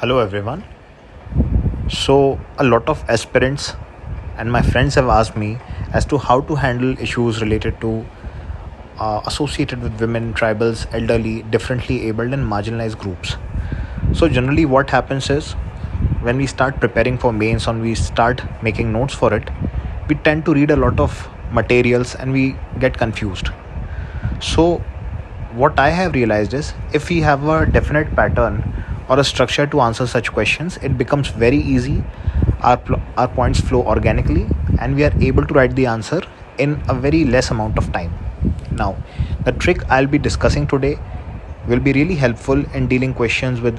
Hello everyone. So a lot of aspirants and my friends have asked me as to how to handle issues related to associated with women, tribals, elderly, differently abled and marginalized groups. So generally what happens is when we start preparing for mains and we start making notes for it, we tend to read a lot of materials and we get confused. So what I have realized is if we have a definite pattern or a structure to answer such questions, it becomes very easy. Our points flow organically and we are able to write the answer in a very less amount of time. Now, the trick I'll be discussing today will be really helpful in dealing questions with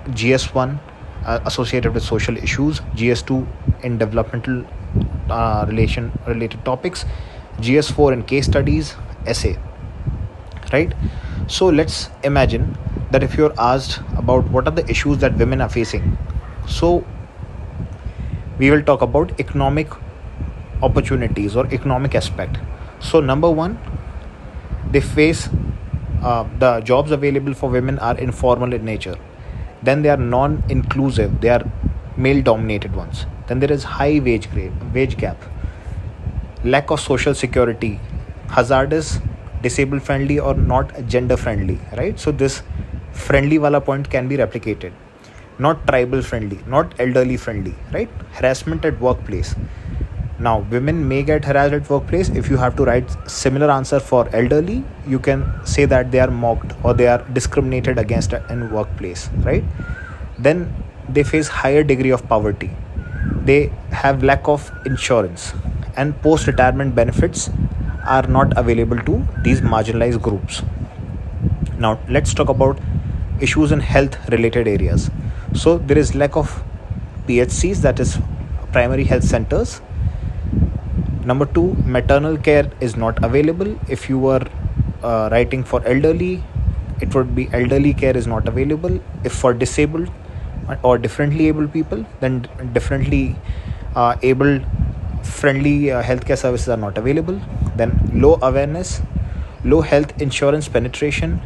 GS1 associated with social issues, GS2 in developmental related topics, GS4 in case studies, essay. Right? So let's imagine that if you're asked about what are the issues that women are facing, so we will talk about economic opportunities or economic aspect. So number one, they face the jobs available for women are informal in nature. Then they are non-inclusive, they are male dominated ones. Then there is high wage gap, lack of social security, hazardous, disabled friendly or not gender friendly, right? So this friendly wala point can be replicated. Not tribal friendly, not elderly friendly, right? Harassment at workplace. Now women may get harassed at workplace. If you have to write similar answer for elderly, you can say that they are mocked or they are discriminated against in workplace, right? Then they face higher degree of poverty. They have lack of insurance and post-retirement benefits are not available to these marginalized groups. Now let's talk about issues in health related areas. So there is lack of PHCs, that is primary health centers. Number two, maternal care is not available. If you were writing for elderly, it would be elderly care is not available. If for disabled or differently able people, then differently able friendly healthcare services are not available. Then low awareness, low health insurance penetration,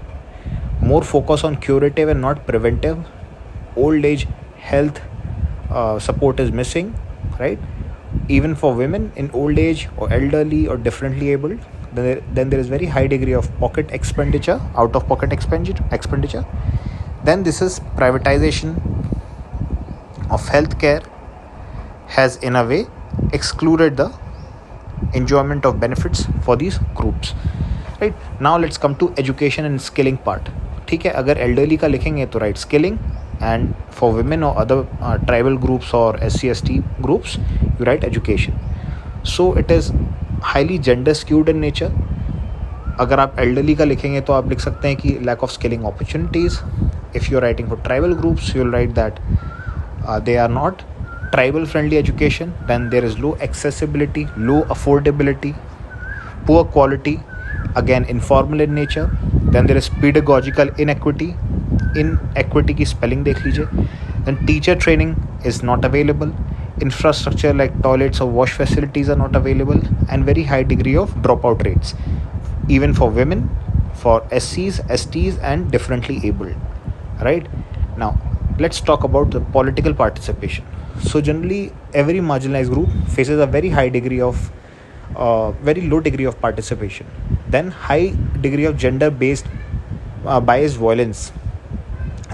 more focus on curative and not preventive. Old age health support is missing, right? Even for women in old age or elderly or differently abled, then there is very high degree of pocket expenditure, out of pocket expenditure. Then this is privatization of healthcare has in a way excluded the enjoyment of benefits for these groups, right? Now let's come to education and skilling part. ठीक है, अगर elderly का लिखेंगे तो write skilling, and for women or other tribal groups or SC/ST groups you write education. So it is highly gender skewed in nature. अगर आप elderly का लिखेंगे तो आप लिख सकते हैं कि lack of skilling opportunities. If you are writing for tribal groups, you will write that they are not tribal friendly education. Then there is low accessibility, low affordability, poor quality, again informal in nature. Then there is pedagogical inequity की spelling देख लीजिए. Then teacher training is not available. Infrastructure like toilets or wash facilities are not available, and very high degree of dropout rates, even for women, for SCs, STs and differently abled, right? Now let's talk about the political participation. So generally every marginalized group faces a very high degree of very low degree of participation, then high degree of gender based biased violence,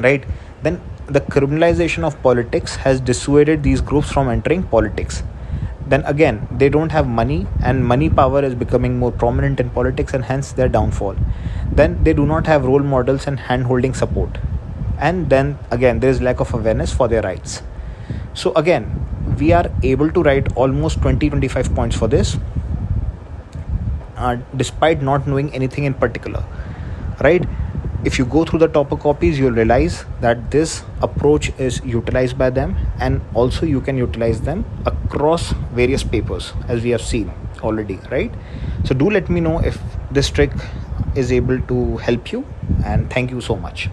right? Then the criminalization of politics has dissuaded these groups from entering politics. Then again they don't have money, and money power is becoming more prominent in politics and hence their downfall. Then they do not have role models and hand holding support, and then again there is lack of awareness for their rights. So again we are able to write almost 20-25 points for this despite not knowing anything in particular, right? If you go through the topper copies, you'll realize that this approach is utilized by them, and also you can utilize them across various papers as we have seen already, right? So do let me know if this trick is able to help you, and thank you so much.